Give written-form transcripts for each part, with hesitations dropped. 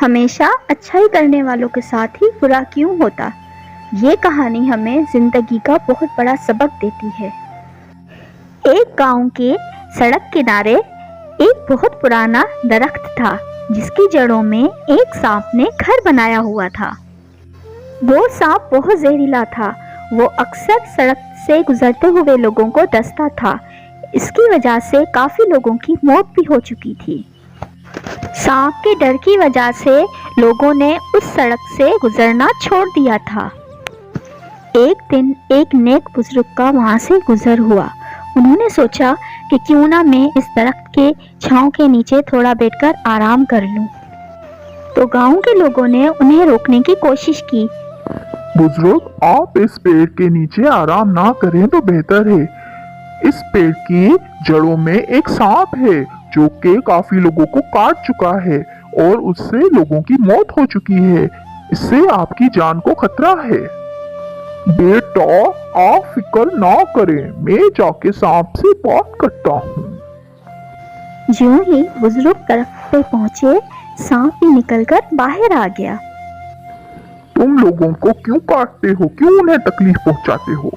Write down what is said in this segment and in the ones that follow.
ہمیشہ اچھائی کرنے والوں کے ساتھ ہی برا کیوں ہوتا؟ یہ کہانی ہمیں زندگی کا بہت بڑا سبق دیتی ہے۔ ایک گاؤں کے سڑک کنارے ایک بہت پرانا درخت تھا جس کی جڑوں میں ایک سانپ نے گھر بنایا ہوا تھا۔ وہ سانپ بہت زہریلا تھا۔ وہ اکثر سڑک سے گزرتے ہوئے لوگوں کو ڈستا تھا۔ اس کی وجہ سے کافی لوگوں کی موت بھی ہو چکی تھی۔ سانپ کے ڈر کی وجہ سے لوگوں نے اس سڑک سے گزرنا چھوڑ دیا تھا۔ ایک دن ایک نیک بزرگ کا وہاں سے گزر ہوا۔ انہوں نے سوچا کہ کیوں نہ میں اس درخت کے چھاؤں کے نیچے تھوڑا بیٹھ کر آرام کر لوں۔ تو گاؤں کے لوگوں نے انہیں روکنے کی کوشش کی۔ بزرگ، آپ اس پیڑ کے نیچے آرام نہ کریں تو بہتر ہے۔ اس پیڑ کی جڑوں میں ایک سانپ ہے جو کہ کافی لوگوں کو کاٹ چکا ہے اور اس سے لوگوں کی موت ہو چکی ہے۔ اس سے آپ کی جان کو خطرہ ہے۔ بیٹا، آپ فکر نہ کریں، میں جا کے سانپ سے بات کرتا ہوں۔ یوں ہی بزرگ درخت پہ پہنچے، سانپ بھی نکل کر باہر آ گیا۔ تم لوگوں کو کیوں کاٹتے ہو؟ کیوں انہیں تکلیف پہنچاتے ہو؟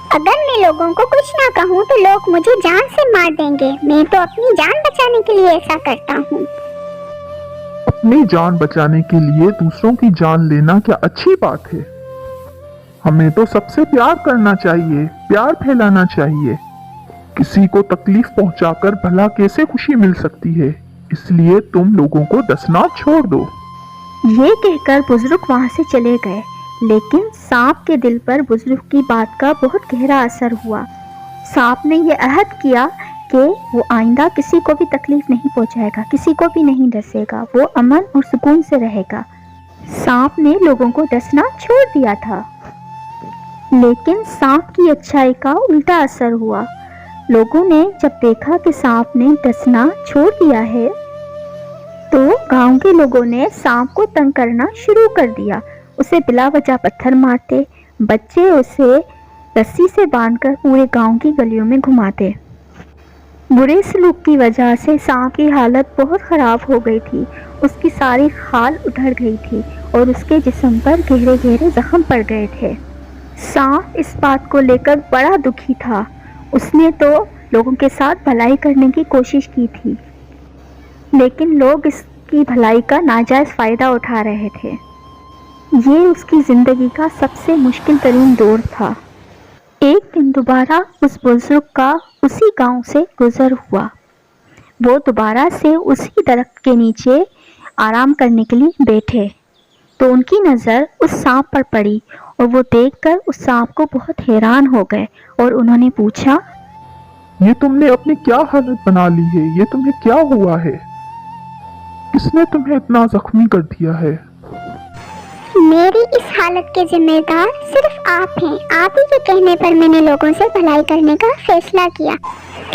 اگر میں لوگوں کو کچھ نہ کہوں تو لوگ مجھے جان سے مار دیں گے۔ میں تو اپنی جان بچانے کے لیے ایسا کرتا ہوں۔ اپنی جان بچانے کے لیے دوسروں کی جان لینا کیا اچھی بات ہے؟ ہمیں تو سب سے پیار کرنا چاہیے، پیار پھیلانا چاہیے۔ کسی کو تکلیف پہنچا کر بھلا کیسے خوشی مل سکتی ہے؟ اس لیے تم لوگوں کو ڈسنا چھوڑ دو۔ یہ کہہ کر بزرگ وہاں سے چلے گئے، لیکن سانپ کے دل پر بزرگ کی بات کا بہت گہرا اثر ہوا۔ سانپ نے یہ عہد کیا کہ وہ آئندہ کسی کو بھی تکلیف نہیں پہنچائے گا، کسی کو بھی نہیں ڈسے گا، وہ امن اور سکون سے رہے گا۔ سانپ نے لوگوں کو ڈسنا چھوڑ دیا تھا، لیکن سانپ کی اچھائی کا الٹا اثر ہوا۔ لوگوں نے جب دیکھا کہ سانپ نے ڈسنا چھوڑ دیا ہے تو گاؤں کے لوگوں نے سانپ کو تنگ کرنا شروع کر دیا۔ اسے بلا وجہ پتھر مارتے، بچے اسے رسی سے باندھ کر پورے گاؤں کی گلیوں میں گھماتے۔ برے سلوک کی وجہ سے سانپ کی حالت بہت خراب ہو گئی تھی۔ اس کی ساری کھال ادھڑ گئی تھی اور اس کے جسم پر گہرے گہرے زخم پڑ گئے تھے۔ سانپ اس بات کو لے کر بڑا دکھی تھا۔ اس نے تو لوگوں کے ساتھ بھلائی کرنے کی کوشش کی تھی، لیکن لوگ اس کی بھلائی کا ناجائز فائدہ اٹھا رہے تھے۔ یہ اس کی زندگی کا سب سے مشکل ترین دور تھا۔ ایک دن دوبارہ اس بزرگ کا اسی گاؤں سے گزر ہوا۔ وہ دوبارہ سے اسی درخت کے نیچے آرام کرنے کے لیے بیٹھے تو ان کی نظر اس سانپ پر پڑی اور وہ دیکھ کر اس سانپ کو بہت حیران ہو گئے اور انہوں نے پوچھا، یہ تم نے اپنی کیا حالت بنا لی ہے؟ یہ تمہیں کیا ہوا ہے؟ کس نے تمہیں اتنا زخمی کر دیا ہے؟ میری اس حالت کے ذمہ دار صرف آپ ہیں۔ آپ ہی کے کہنے پر میں نے لوگوں سے بھلائی کرنے کا فیصلہ کیا،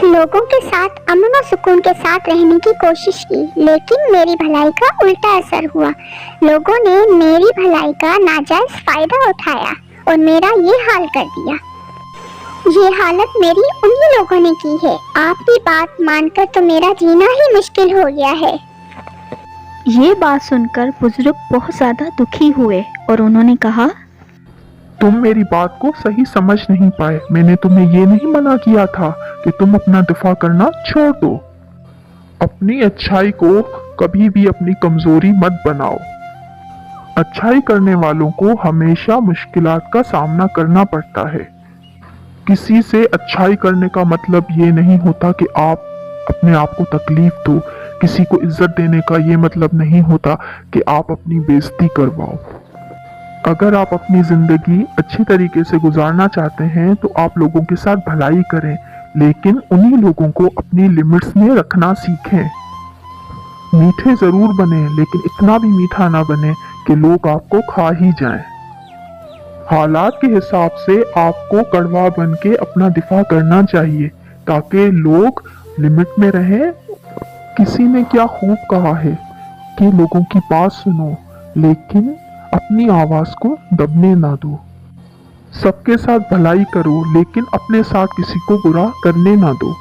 لوگوں کے ساتھ امن و سکون کے ساتھ رہنے کی کوشش کی، لیکن میری بھلائی کا الٹا اثر ہوا۔ لوگوں نے میری بھلائی کا ناجائز فائدہ اٹھایا اور میرا یہ حال کر دیا۔ یہ حالت میری انہی لوگوں نے کی ہے۔ آپ کی بات مان کر تو میرا جینا ہی مشکل ہو گیا ہے۔ یہ بات سن کر بزرگ بہت زیادہ دکھی ہوئے اور انہوں نے کہا، تم میری بات کو صحیح سمجھ نہیں پائے۔ میں نے تمہیں یہ نہیں منع کیا تھا کہ تم اپنا دفاع کرنا چھوڑ دو۔ اپنی اچھائی کو کبھی بھی اپنی کمزوری مت بناؤ۔ اچھائی کرنے والوں کو ہمیشہ مشکلات کا سامنا کرنا پڑتا ہے۔ کسی سے اچھائی کرنے کا مطلب یہ نہیں ہوتا کہ آپ اپنے آپ کو تکلیف دو۔ کسی کو عزت دینے کا یہ مطلب نہیں ہوتا کہ آپ اپنی بےعزتی کرواؤ۔ اگر آپ اپنی زندگی اچھی طریقے سے گزارنا چاہتے ہیں تو آپ لوگوں کے ساتھ بھلائی کریں، لیکن انہی لوگوں کو اپنی لمٹس میں رکھنا سیکھیں۔ میٹھے ضرور بنیں، لیکن اتنا بھی میٹھا نہ بنیں کہ لوگ آپ کو کھا ہی جائیں۔ حالات کے حساب سے آپ کو کڑوا بن کے اپنا دفاع کرنا چاہیے تاکہ لوگ لمٹ میں رہیں۔ کسی نے کیا خوب کہا ہے کہ لوگوں کی بات سنو لیکن اپنی آواز کو دبنے نہ دو۔ سب کے ساتھ بھلائی کرو لیکن اپنے ساتھ کسی کو برا کرنے نہ دو۔